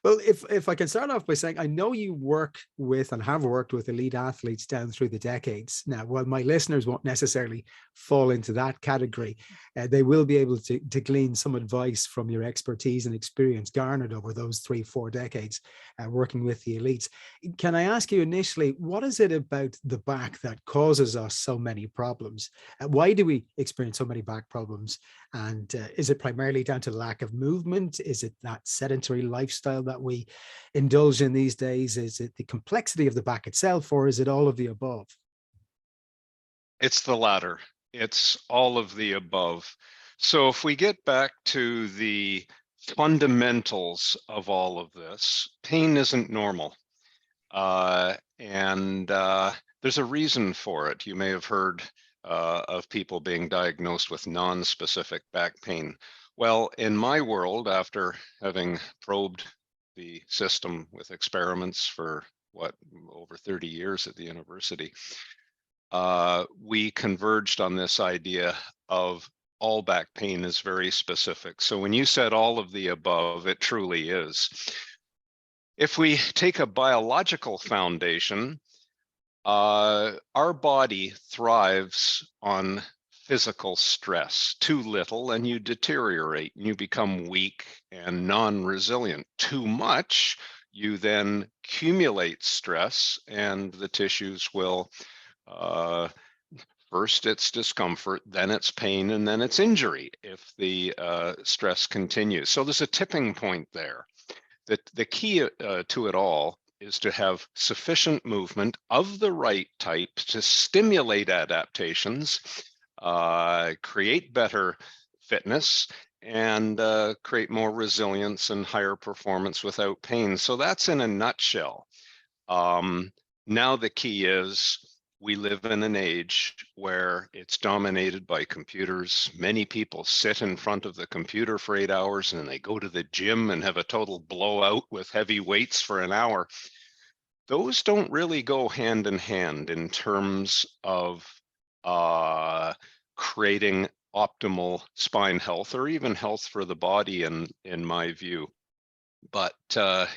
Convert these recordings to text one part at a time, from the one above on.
Well, if I can start off by saying, I know you work with and have worked with elite athletes down through the decades. Now, while my listeners won't necessarily fall into that category, they will be able to glean some advice from your expertise and experience garnered over those 3, 4 decades working with the elites. Can I ask you initially, what is it about the back that causes us so many problems? Why do we experience so many back problems? And is it primarily down to lack of movement? Is it that sedentary lifestyle that we indulge in these days? Is it the complexity of the back itself, or is it all of the above? It's the latter. It's all of the above. So if we get back to the fundamentals of all of this, pain isn't normal. And there's a reason for it. You may have heard of people being diagnosed with non-specific back pain. Well, in my world, after having probed the system with experiments for over 30 years at the university, we converged on this idea of all back pain is very specific. So when you said all of the above, it truly is. If we take a biological foundation, our body thrives on physical stress. Too little and you deteriorate and you become weak and non-resilient. Too much, you then accumulate stress and the tissues will first it's discomfort, then it's pain, and then it's injury if the stress continues. So there's a tipping point there. The key to it all is to have sufficient movement of the right type to stimulate adaptations, create better fitness, and create more resilience and higher performance without pain. So that's in a nutshell. Now the key is we live in an age where it's dominated by computers. Many people sit in front of the computer for 8 hours and they go to the gym and have a total blowout with heavy weights for an hour. Those don't really go hand in hand in terms of creating optimal spine health or even health for the body in my view. But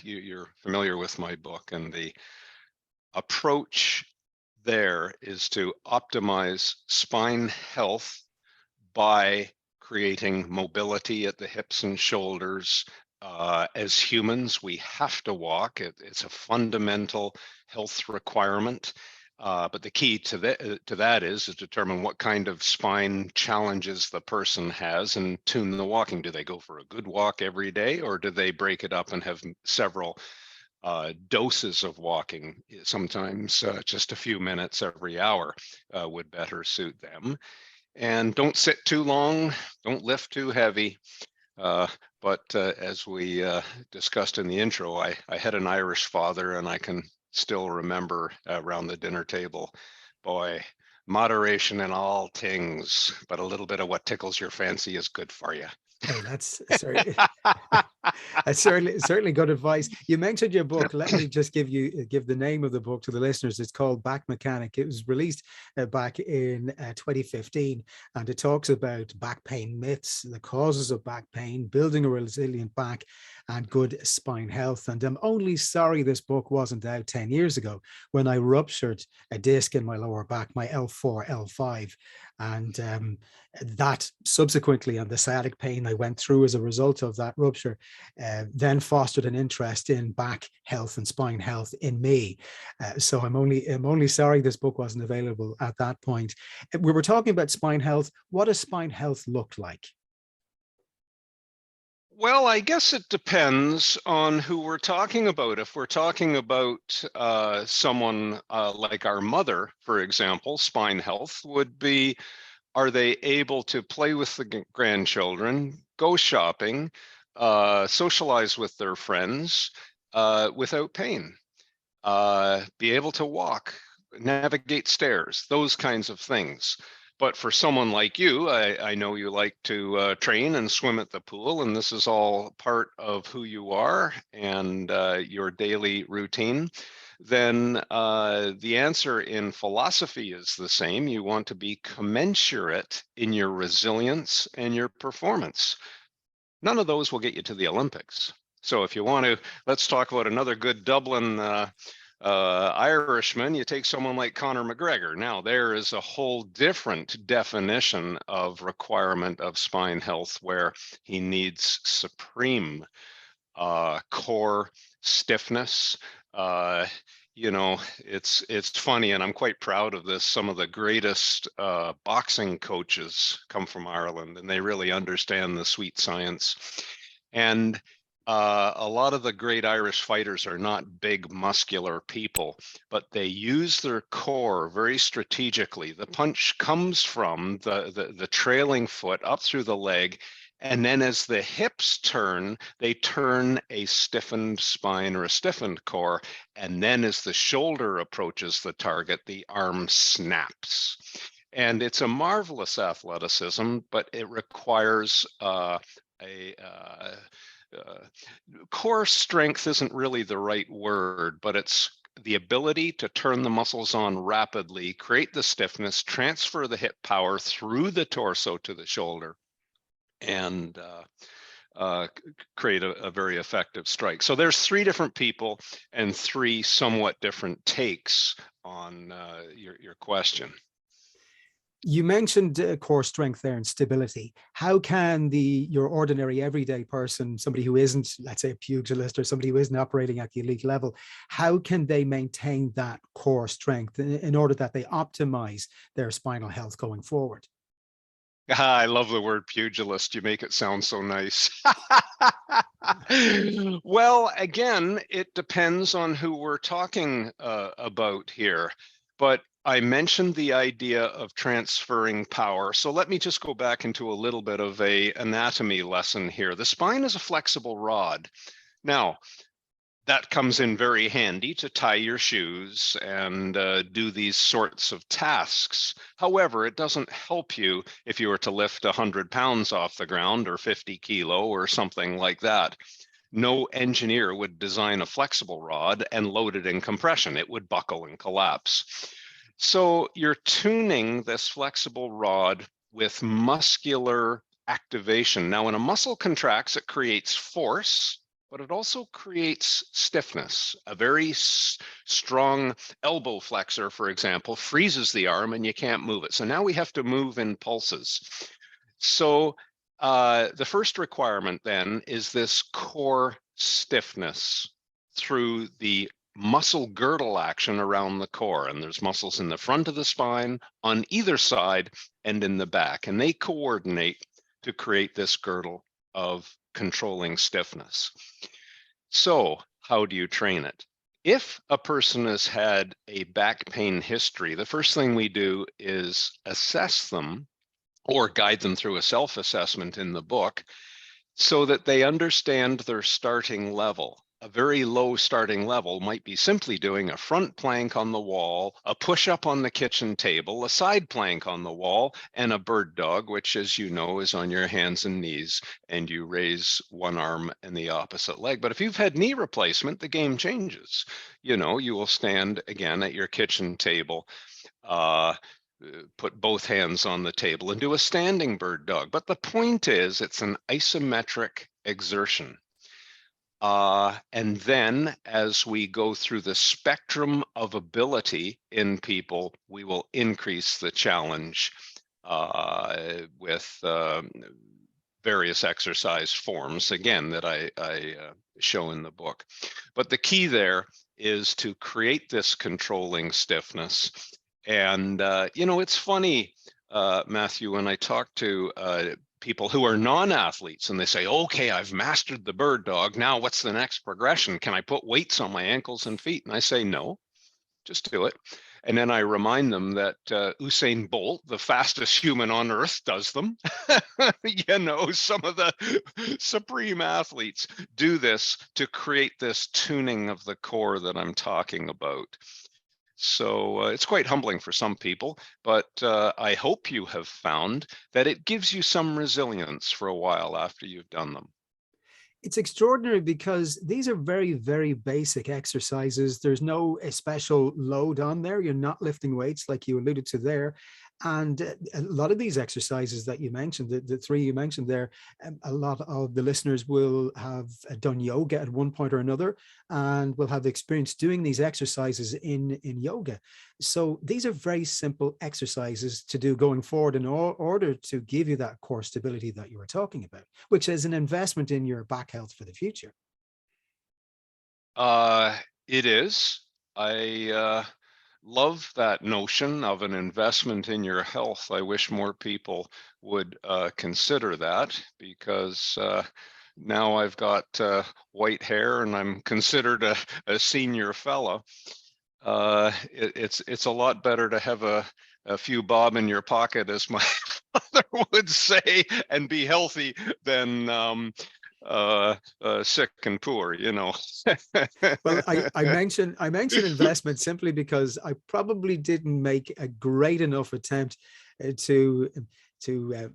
you're familiar with my book, and the approach there is to optimize spine health by creating mobility at the hips and shoulders. As humans, we have to walk. It's a fundamental health requirement. But the key to that is to determine what kind of spine challenges the person has and tune the walking. Do they go for a good walk every day, or do they break it up and have several doses of walking? Sometimes just a few minutes every hour would better suit them. And don't sit too long, don't lift too heavy. But as we discussed in the intro, I had an Irish father, and I can still remember around the dinner table, boy, moderation in all things, but a little bit of what tickles your fancy is good for you. Hey, that's sorry. That's certainly good advice. You mentioned your book. Let me just give the name of the book to the listeners. It's called Back Mechanic. It was released back in 2015, and it talks about back pain myths, the causes of back pain, building a resilient back, and good spine health. And I'm only sorry this book wasn't out 10 years ago when I ruptured a disc in my lower back, my L4, L5. And that subsequently, and the sciatic pain I went through as a result of that rupture, then fostered an interest in back health and spine health in me. So I'm only sorry this book wasn't available at that point. We were talking about spine health. What does spine health look like? Well, I guess it depends on who we're talking about. If we're talking about someone like our mother, for example, spine health would be, are they able to play with the grandchildren, go shopping, socialize with their friends without pain, be able to walk, navigate stairs, those kinds of things. But for someone like you, I know you like to train and swim at the pool, and this is all part of who you are and your daily routine. Then the answer in philosophy is the same. You want to be commensurate in your resilience and your performance. None of those will get you to the Olympics, So if you want to, let's talk about another good Dublin Irishman. You take someone like Conor McGregor. Now there is a whole different definition of requirement of spine health where he needs supreme core stiffness. You know, it's funny, and I'm quite proud of this. Some of the greatest boxing coaches come from Ireland, and they really understand the sweet science. And a lot of the great Irish fighters are not big muscular people, but they use their core very strategically. The punch comes from the trailing foot up through the leg, and then as the hips turn, they turn a stiffened spine or a stiffened core. And then as the shoulder approaches the target, the arm snaps. And it's a marvelous athleticism, but it requires core strength isn't really the right word, but it's the ability to turn the muscles on rapidly, create the stiffness, transfer the hip power through the torso to the shoulder, and create a very effective strike. So there's three different people and three somewhat different takes on your question. You mentioned core strength there and stability. How can your ordinary everyday person, somebody who isn't, let's say, a pugilist or somebody who isn't operating at the elite level, how can they maintain that core strength in order that they optimize their spinal health going forward? I love the word pugilist. You make it sound so nice. Well, again, it depends on who we're talking about here. But I mentioned the idea of transferring power. So let me just go back into a little bit of an anatomy lesson here. The spine is a flexible rod. Now, that comes in very handy to tie your shoes and do these sorts of tasks. However, it doesn't help you if you were to lift 100 pounds off the ground or 50 kilo or something like that. No engineer would design a flexible rod and load it in compression. It would buckle and collapse. So you're tuning this flexible rod with muscular activation. Now, when a muscle contracts, it creates force, but it also creates stiffness. A very strong elbow flexor, for example, freezes the arm and you can't move it. So now we have to move in pulses. So the first requirement then is this core stiffness through the muscle girdle action around the core. And there's muscles in the front of the spine, on either side, and in the back. And they coordinate to create this girdle of controlling stiffness. So how do you train it? If a person has had a back pain history, the first thing we do is assess them or guide them through a self-assessment in the book so that they understand their starting level. A very low starting level might be simply doing a front plank on the wall, a push-up on the kitchen table, a side plank on the wall, and a bird dog, which, as you know, is on your hands and knees, and you raise one arm and the opposite leg. But if you've had knee replacement, the game changes. You know, you will stand again at your kitchen table, put both hands on the table and do a standing bird dog. But the point is, it's an isometric exertion. And then as we go through the spectrum of ability in people, we will increase the challenge with various exercise forms, again, that I show in the book. But the key there is to create this controlling stiffness. And, you know, it's funny, Matthew, when I talk to people who are non-athletes and they say, okay, I've mastered the bird dog. Now what's the next progression? Can I put weights on my ankles and feet? And I say, no, just do it. And then I remind them that Usain Bolt, the fastest human on earth, does them. You know, some of the supreme athletes do this to create this tuning of the core that I'm talking about. So it's quite humbling for some people, but I hope you have found that it gives you some resilience for a while after you've done them. It's extraordinary because these are very, very basic exercises. There's no special load on there. You're not lifting weights like you alluded to there. And a lot of these exercises that you mentioned, the three you mentioned there, a lot of the listeners will have done yoga at one point or another, and will have experience doing these exercises in yoga. So these are very simple exercises to do going forward in order to give you that core stability that you were talking about, which is an investment in your back health for the future. It is. I love that notion of an investment in your health. I wish more people would consider that, because now I've got white hair and I'm considered a senior fella. It's a lot better to have a few bob in your pocket, as my father would say, and be healthy than sick and poor, you know. Well, I mentioned investment simply because I probably didn't make a great enough attempt to to uh,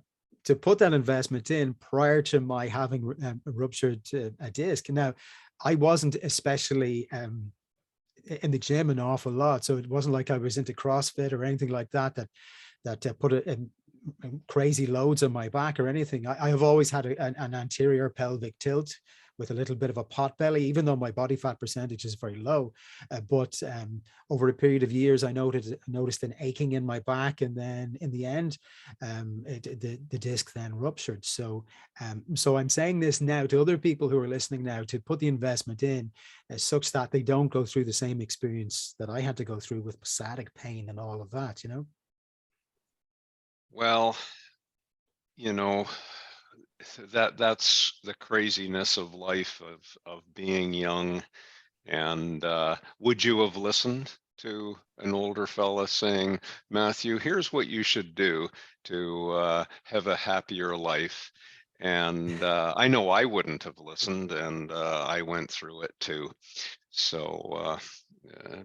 to put that investment in prior to my having ruptured a disc. Now, I wasn't especially in the gym an awful lot, so it wasn't like I was into CrossFit or anything like that put it in crazy loads on my back or anything. I have always had an anterior pelvic tilt with a little bit of a pot belly, even though my body fat percentage is very low. But over a period of years, I noticed an aching in my back, and then in the end, the disc then ruptured. So I'm saying this now to other people who are listening now, to put the investment in such that they don't go through the same experience that I had to go through with sciatic pain and all of that, you know? Well, you know, that's the craziness of life, of being young. And would you have listened to an older fella saying, Matthew, here's what you should do to have a happier life? And I know I wouldn't have listened, and I went through it too. So,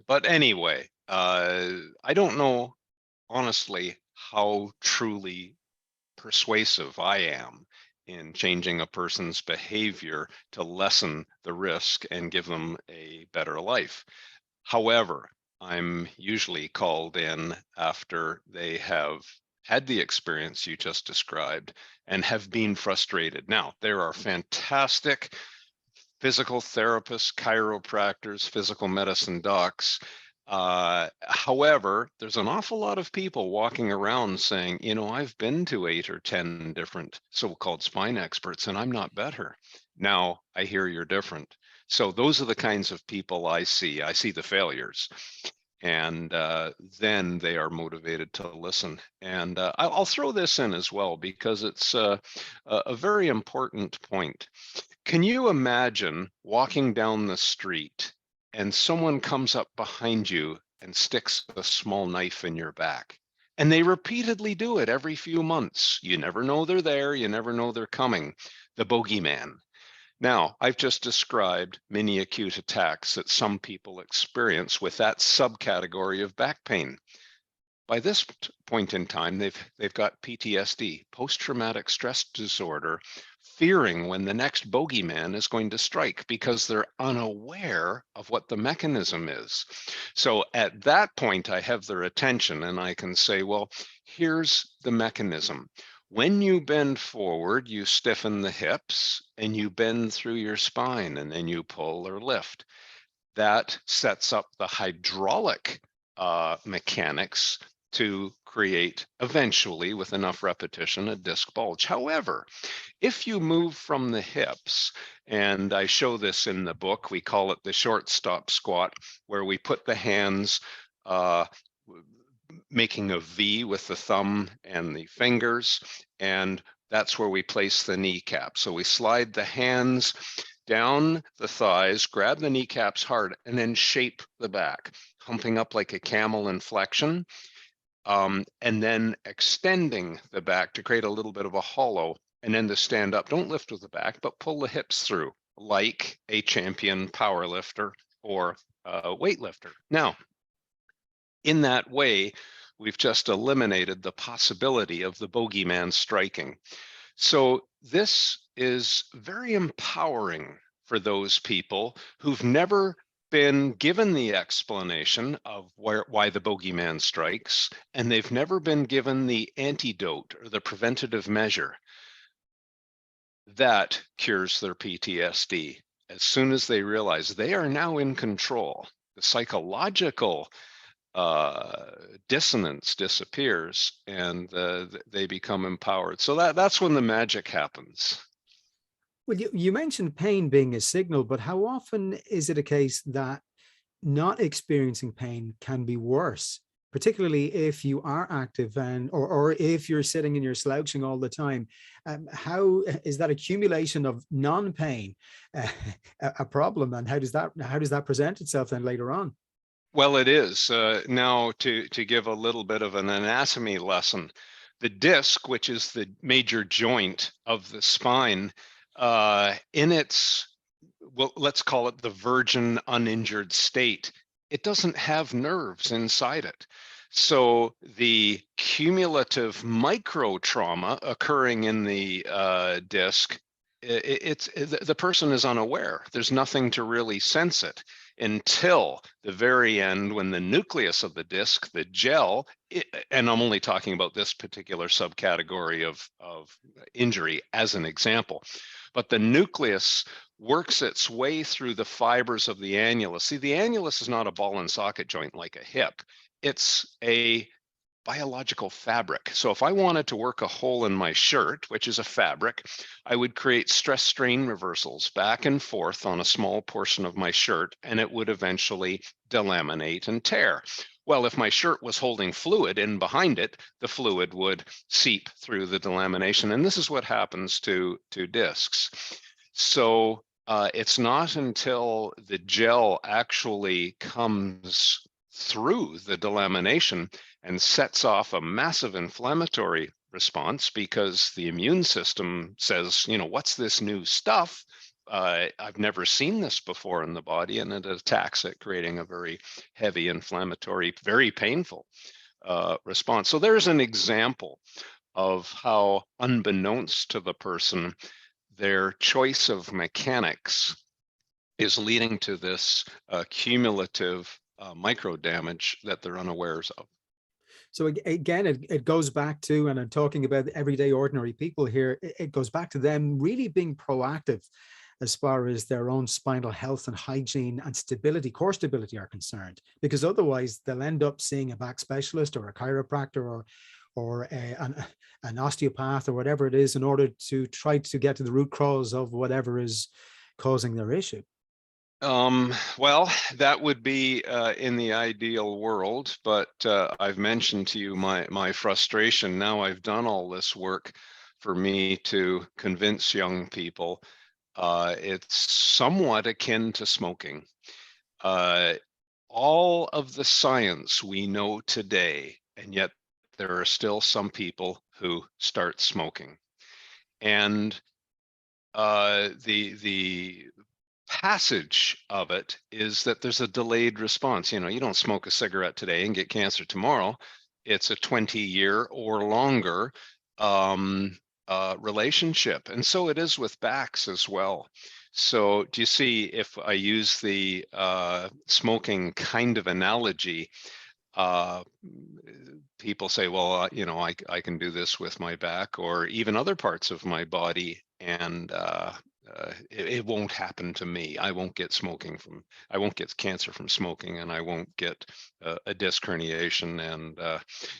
but anyway, I don't know honestly how truly persuasive I am in changing a person's behavior to lessen the risk and give them a better life. However, I'm usually called in after they have had the experience you just described and have been frustrated. Now, there are fantastic physical therapists, chiropractors, physical medicine docs. However, there's an awful lot of people walking around saying, you know, I've been to 8 or 10 different so-called spine experts and I'm not better. Now I hear you're different. So those are the kinds of people I see. I see the failures. And then they are motivated to listen. And I'll throw this in as well, because it's a very important point. Can you imagine walking down the street and someone comes up behind you and sticks a small knife in your back? And they repeatedly do it every few months. You never know they're there. You never know they're coming. The bogeyman. Now, I've just described many acute attacks that some people experience with that subcategory of back pain. By this point in time, they've got PTSD, post-traumatic stress disorder, fearing when the next bogeyman is going to strike because they're unaware of what the mechanism is. So at that point, I have their attention and I can say, well, here's the mechanism. When you bend forward, you stiffen the hips and you bend through your spine, and then you pull or lift. That sets up the hydraulic mechanics to create, eventually, with enough repetition, a disc bulge. However, if you move from the hips, and I show this in the book, we call it the shortstop squat, where we put the hands making a V with the thumb and the fingers, and that's where we place the kneecap. So we slide the hands down the thighs, grab the kneecaps hard, and then shape the back, humping up like a camel in flexion. And then extending the back to create a little bit of a hollow, and then to stand up. Don't lift with the back, but pull the hips through like a champion power lifter or a weightlifter. Now, in that way, we've just eliminated the possibility of the bogeyman striking. So this is very empowering for those people who've never been given the explanation of why the bogeyman strikes, and they've never been given the antidote or the preventative measure that cures their PTSD. As soon as they realize they are now in control, the psychological dissonance disappears, and they become empowered. So that's when the magic happens. Well, you mentioned pain being a signal, but how often is it a case that not experiencing pain can be worse, particularly if you are active or if you're sitting and you're slouching all the time? How is that accumulation of non-pain a problem, and how does that present itself then later on? Well, it is. Now, to give a little bit of an anatomy lesson, the disc, which is the major joint of the spine, in its, well, let's call it the virgin uninjured state, it doesn't have nerves inside it. So the cumulative micro trauma occurring in the disc, the person is unaware. There's nothing to really sense it until the very end, when the nucleus of the disc, the gel, and I'm only talking about this particular subcategory of injury as an example, but the nucleus works its way through the fibers of the annulus. See, the annulus is not a ball and socket joint like a hip. It's a biological fabric. So if I wanted to work a hole in my shirt, which is a fabric, I would create stress strain reversals back and forth on a small portion of my shirt, and it would eventually delaminate and tear. Well, if my shirt was holding fluid in behind it, the fluid would seep through the delamination. And this is what happens to discs. So it's not until the gel actually comes through the delamination and sets off a massive inflammatory response, because the immune system says, you know, what's this new stuff? I've never seen this before in the body, and it attacks it, creating a very heavy inflammatory, very painful response. So there's an example of how, unbeknownst to the person, their choice of mechanics is leading to this cumulative micro damage that they're unawares of. So again, it goes back to, and I'm talking about everyday ordinary people here, it goes back to them really being proactive as far as their own spinal health and hygiene and stability, core stability are concerned, because otherwise they'll end up seeing a back specialist or a chiropractor or an osteopath or whatever it is, in order to try to get to the root cause of whatever is causing their issue. Well, that would be in the ideal world, but I've mentioned to you my frustration. Now I've done all this work for me to convince young people. It's somewhat akin to smoking. All of the science we know today, and yet there are still some people who start smoking. And the passage of it is that there's a delayed response. You know, you don't smoke a cigarette today and get cancer tomorrow. It's a 20-year or longer relationship. And so it is with backs as well. So do you see, if I use the smoking kind of analogy, people say, well, you know, I can do this with my back or even other parts of my body, and it won't happen to me. I won't get cancer from smoking, and I won't get a disc herniation and,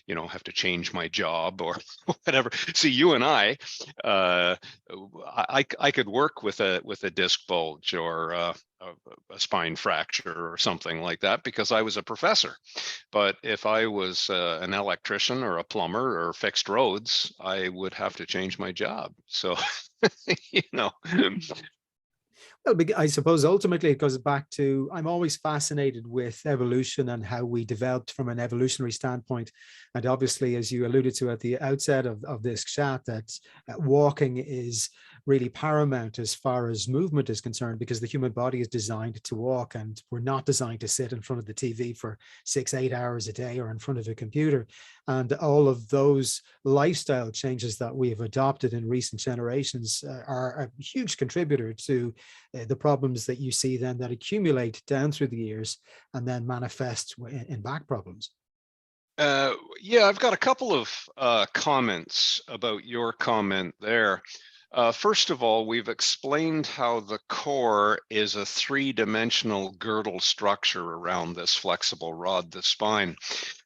you know, have to change my job or whatever. See, you and I could work with a disc bulge or a spine fracture or something like that because I was a professor. But if I was an electrician or a plumber or fixed roads, I would have to change my job. So, you know. Well, I suppose ultimately it goes back to, I'm always fascinated with evolution and how we developed from an evolutionary standpoint. And obviously, as you alluded to at the outset of this chat, that walking is really paramount as far as movement is concerned, because the human body is designed to walk, and we're not designed to sit in front of the TV for 6-8 hours a day or in front of a computer. And all of those lifestyle changes that we have adopted in recent generations are a huge contributor to the problems that you see then that accumulate down through the years and then manifest in back problems. Yeah, I've got a couple of comments about your comment there. First of all, we've explained how the core is a three-dimensional girdle structure around this flexible rod, the spine.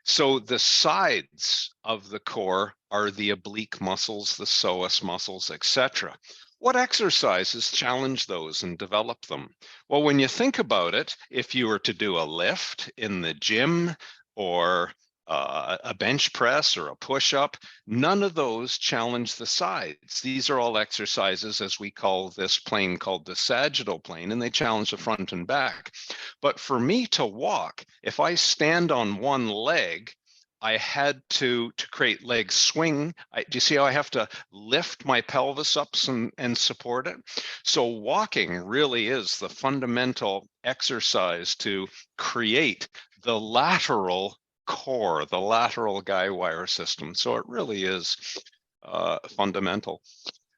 So the sides of the core are the oblique muscles, the psoas muscles, etc. What exercises challenge those and develop them? Well, when you think about it, if you were to do a lift in the gym or a bench press or a push-up, none of those challenge the sides. These are all exercises, as we call this plane, called the sagittal plane, and they challenge the front and back. But for me to walk, if I stand on one leg, I had to create leg swing. Do you see how I have to lift my pelvis up and support it? So walking really is the fundamental exercise to create the lateral core, the lateral guy wire system. So it really is fundamental.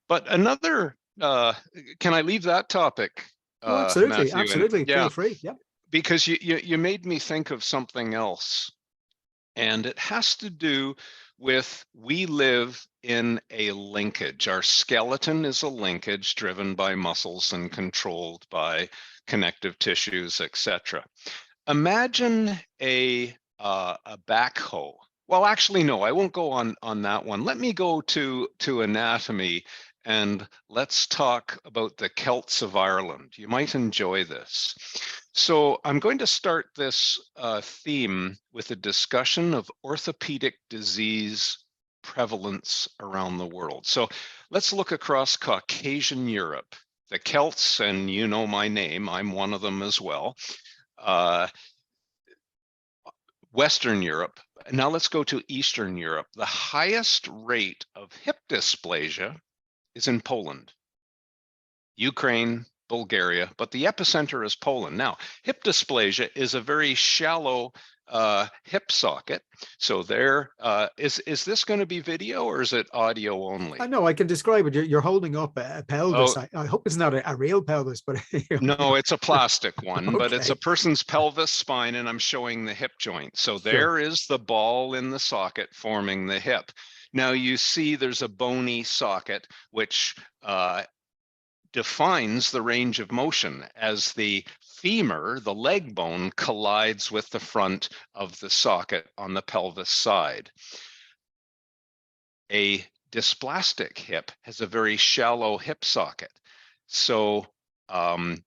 But another, can I leave that topic, Oh, absolutely, Matthew? absolutely. And, yeah, feel free. Yeah. because you made me think of something else. And it has to do with, we live in a linkage. Our skeleton is a linkage driven by muscles and controlled by connective tissues, etc. Imagine a backhoe. Well, actually, no, I won't go on that one. Let me go to anatomy, and let's talk about the Celts of Ireland. You might enjoy this. So I'm going to start this theme with a discussion of orthopedic disease prevalence around the world. So let's look across Caucasian Europe. The Celts, and you know my name, I'm one of them as well. Western Europe. Now let's go to Eastern Europe. The highest rate of hip dysplasia is in Poland, Ukraine, Bulgaria, but the epicenter is Poland. Now, hip dysplasia is a very shallow hip socket. So there, is this going to be video or is it audio only? I know I can describe it. You're holding up a pelvis. Oh, I hope it's not a real pelvis, but no, it's a plastic one, but it's Okay. a person's pelvis spine, and I'm showing the hip joint. So Sure. there is the ball in the socket forming the hip. Now you see there's a bony socket, which defines the range of motion as the femur, the leg bone, collides with the front of the socket on the pelvis side. A dysplastic hip has a very shallow hip socket. So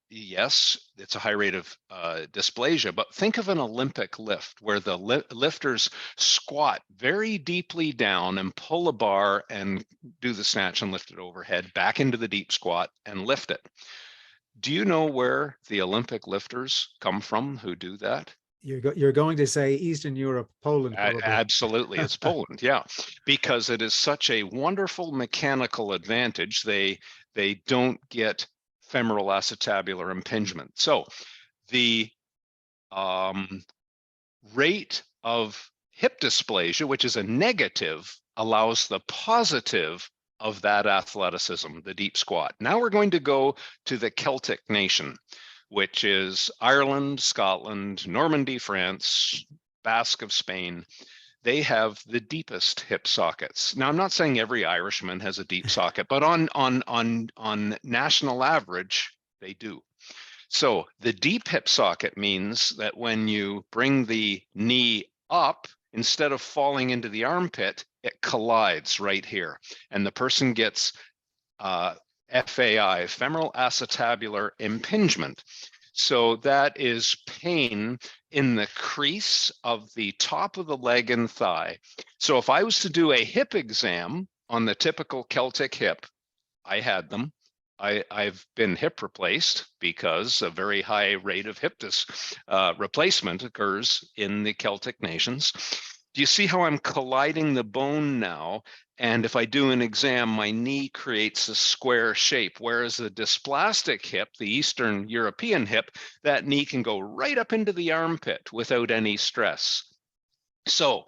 yes, it's a high rate of dysplasia, but think of an Olympic lift where the lifters squat very deeply down and pull a bar and do the snatch and lift it overhead back into the deep squat and lift it. Do you know where the Olympic lifters come from who do that? You're going to say Eastern Europe, Poland, probably. Absolutely, it's Poland, yeah, because it is such a wonderful mechanical advantage. They don't get femoral acetabular impingement. So the rate of hip dysplasia, which is a negative, allows the positive of that athleticism, the deep squat. Now we're going to go to the Celtic nation, which is Ireland, Scotland, Normandy, France, Basque of Spain. They have the deepest hip sockets. Now, I'm not saying every Irishman has a deep socket, but on national average, they do. So the deep hip socket means that when you bring the knee up, instead of falling into the armpit, it collides right here. And the person gets FAI, femoral acetabular impingement. So that is pain in the crease of the top of the leg and thigh. So if I was to do a hip exam on the typical Celtic hip, I had them. I've been hip replaced because a very high rate of hip replacement occurs in the Celtic nations. Do you see how I'm colliding the bone now? And if I do an exam, my knee creates a square shape, whereas the dysplastic hip, the Eastern European hip, that knee can go right up into the armpit without any stress. So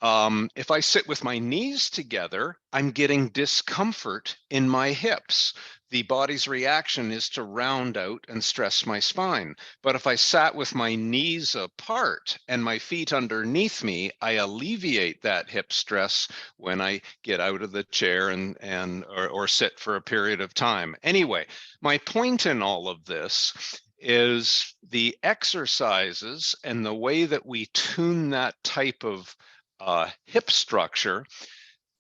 if I sit with my knees together, I'm getting discomfort in my hips. The body's reaction is to round out and stress my spine. But if I sat with my knees apart and my feet underneath me, I alleviate that hip stress when I get out of the chair or sit for a period of time. Anyway, my point in all of this is the exercises and the way that we tune that type of hip structure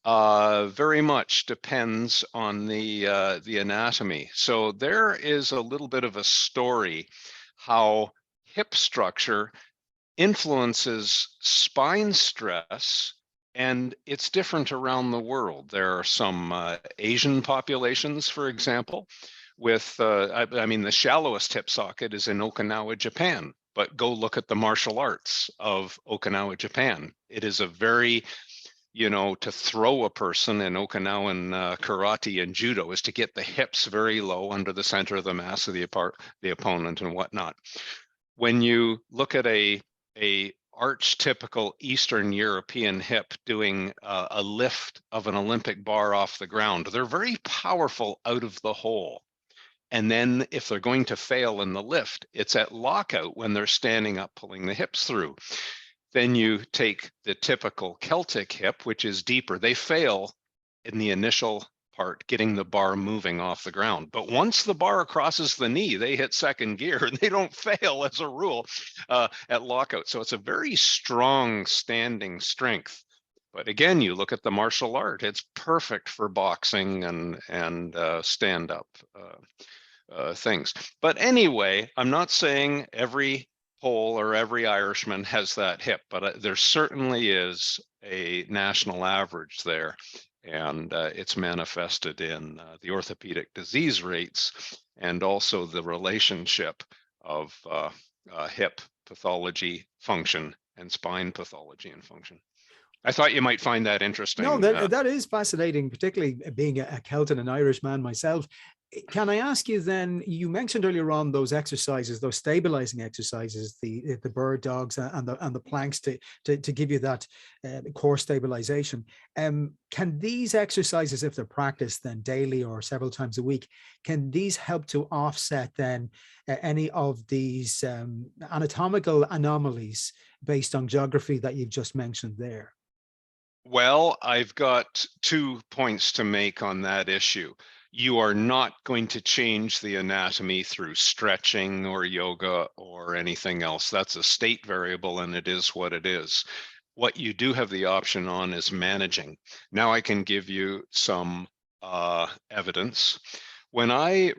very much depends on the anatomy. So there is a little bit of a story how hip structure influences spine stress, and it's different around the world. There are some Asian populations, for example, with, I mean, the shallowest hip socket is in Okinawa, Japan, but go look at the martial arts of Okinawa, Japan. It is a very, to throw a person in Okinawan karate and judo is to get the hips very low under the center of the mass of the opponent and whatnot. When you look at a archetypical Eastern European hip doing a lift of an Olympic bar off the ground, they're very powerful out of the hole. And then if they're going to fail in the lift, it's at lockout when they're standing up, pulling the hips through. Then you take the typical Celtic hip, which is deeper. They fail in the initial part, getting the bar moving off the ground. But once the bar crosses the knee, they hit second gear and they don't fail as a rule at lockout. So it's a very strong standing strength. But again, you look at the martial art, it's perfect for boxing and stand-up things. But anyway, I'm not saying every Pole or every Irishman has that hip, but there certainly is a national average there. And it's manifested in the orthopedic disease rates and also the relationship of hip pathology function and spine pathology and function. I thought you might find that interesting. No, that is fascinating, particularly being a Celt and an Irish man myself. Can I ask you then, you mentioned earlier on those exercises, those stabilizing exercises, the bird dogs and the planks to give you that core stabilization. Can these exercises, if they're practiced then daily or several times a week, can these help to offset then any of these anatomical anomalies based on geography that you've just mentioned there? Well, I've got 2 points to make on that issue. You are not going to change the anatomy through stretching or yoga or anything else. That's a state variable and it is what it is. What you do have the option on is managing. Now I can give you some evidence. When I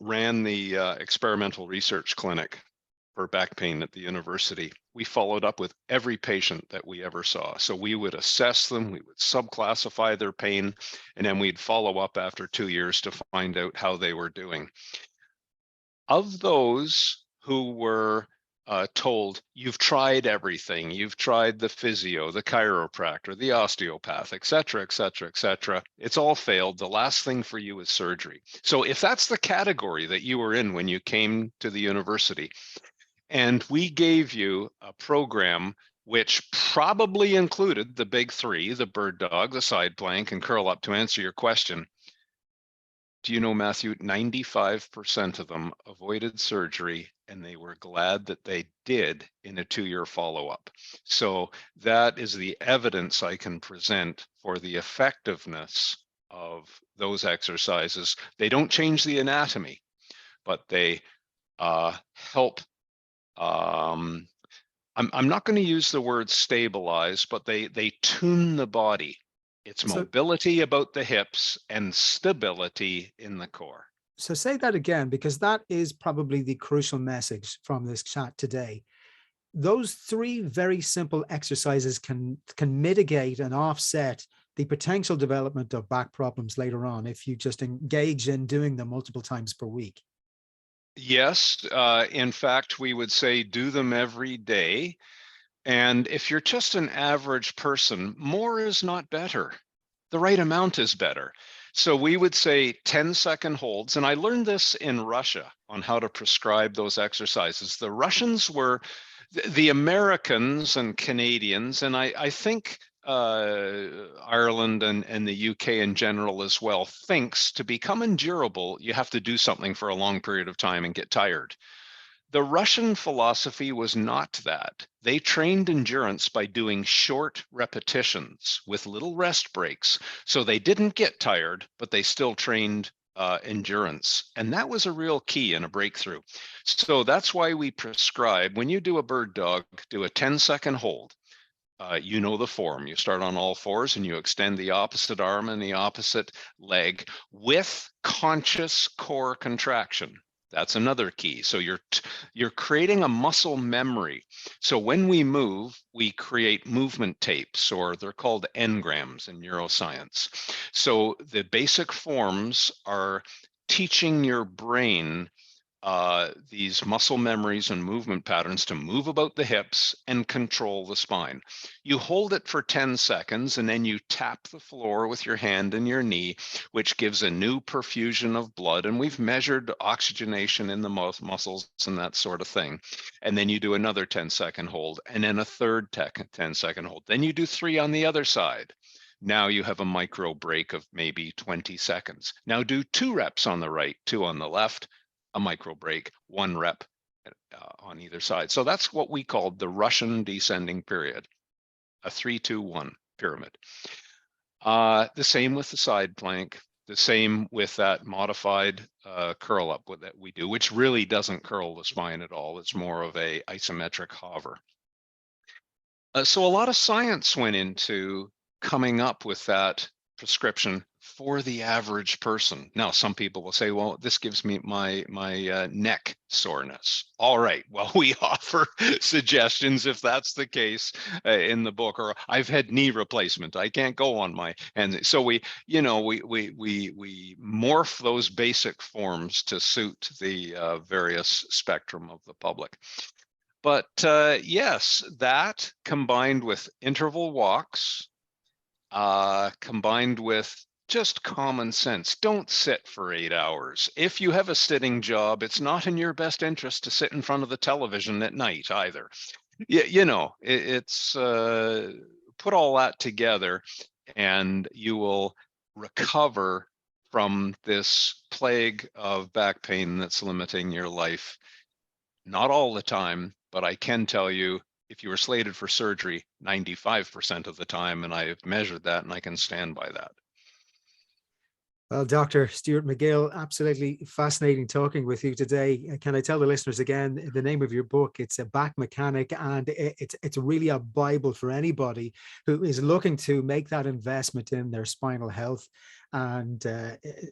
ran the experimental research clinic for back pain at the university, we followed up with every patient that we ever saw. So we would assess them, we would subclassify their pain, and then we'd follow up after 2 years to find out how they were doing. Of those who were told, you've tried everything, you've tried the physio, the chiropractor, the osteopath, et cetera, et cetera, et cetera, it's all failed. The last thing for you is surgery. So if that's the category that you were in when you came to the university, and we gave you a program which probably included the big 3, the bird dog, the side plank, and curl up, to answer your question. Do you know, Matthew, 95% of them avoided surgery, and they were glad that they did in a 2-year follow-up. So that is the evidence I can present for the effectiveness of those exercises. They don't change the anatomy, but they help. I'm not going to use the word stabilize, but they tune the body. It's mobility about the hips and stability in the core. So say that again, because that is probably the crucial message from this chat today. Those 3 very simple exercises can mitigate and offset the potential development of back problems later on if you just engage in doing them multiple times per week. Yes, in fact, we would say do them every day. And if you're just an average person, more is not better. the right amount is better. So we would say 10-second holds. And I learned this in Russia on how to prescribe those exercises. The Russians were the Americans and Canadians, and I think Ireland and the UK in general as well, thinks to become endurable, you have to do something for a long period of time and get tired. The Russian philosophy was not that. They trained endurance by doing short repetitions with little rest breaks. So they didn't get tired, but they still trained endurance. And that was a real key and a breakthrough. So that's why we prescribe, when you do a bird dog, do a 10-second hold. You know the form. You start on all fours and you extend the opposite arm and the opposite leg with conscious core contraction. That's another key. So you're creating a muscle memory. So when we move, we create movement tapes, or they're called engrams in neuroscience. So the basic forms are teaching your brain these muscle memories and movement patterns to move about the hips and control the spine. You hold it for 10 seconds and then you tap the floor with your hand and your knee, which gives a new perfusion of blood. And we've measured oxygenation in the muscles and that sort of thing. And then you do another 10-second hold and then a third 10-second hold. Then you do 3 on the other side. Now you have a micro break of maybe 20 seconds. Now do 2 reps on the right, 2 on the left, a micro break, 1 rep on either side. So that's what we called the Russian descending period, a 3-2-1 pyramid. The same with the side plank, the same with that modified curl up that we do, which really doesn't curl the spine at all. It's more of a isometric hover. So a lot of science went into coming up with that prescription for the average person. Now, some people will say, well, this gives me my neck soreness. All right, well, we offer suggestions if that's the case in the book, or I've had knee replacement. I can't go on my, and so we morph those basic forms to suit the various spectrum of the public. But yes, that combined with interval walks, combined with just common sense. Don't sit for 8 hours. If you have a sitting job, it's not in your best interest to sit in front of the television at night either. It's put all that together and you will recover from this plague of back pain that's limiting your life. Not all the time, but I can tell you, if you were slated for surgery, 95% of the time, and I've measured that and I can stand by that. Well, Dr. Stuart McGill, absolutely fascinating talking with you today. Can I tell the listeners again the name of your book? It's a Back Mechanic, and it's really a Bible for anybody who is looking to make that investment in their spinal health, and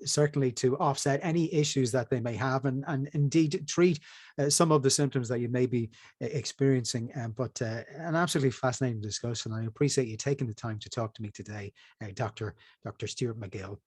certainly to offset any issues that they may have, and indeed treat some of the symptoms that you may be experiencing. But an absolutely fascinating discussion. I appreciate you taking the time to talk to me today, Dr. Stuart McGill.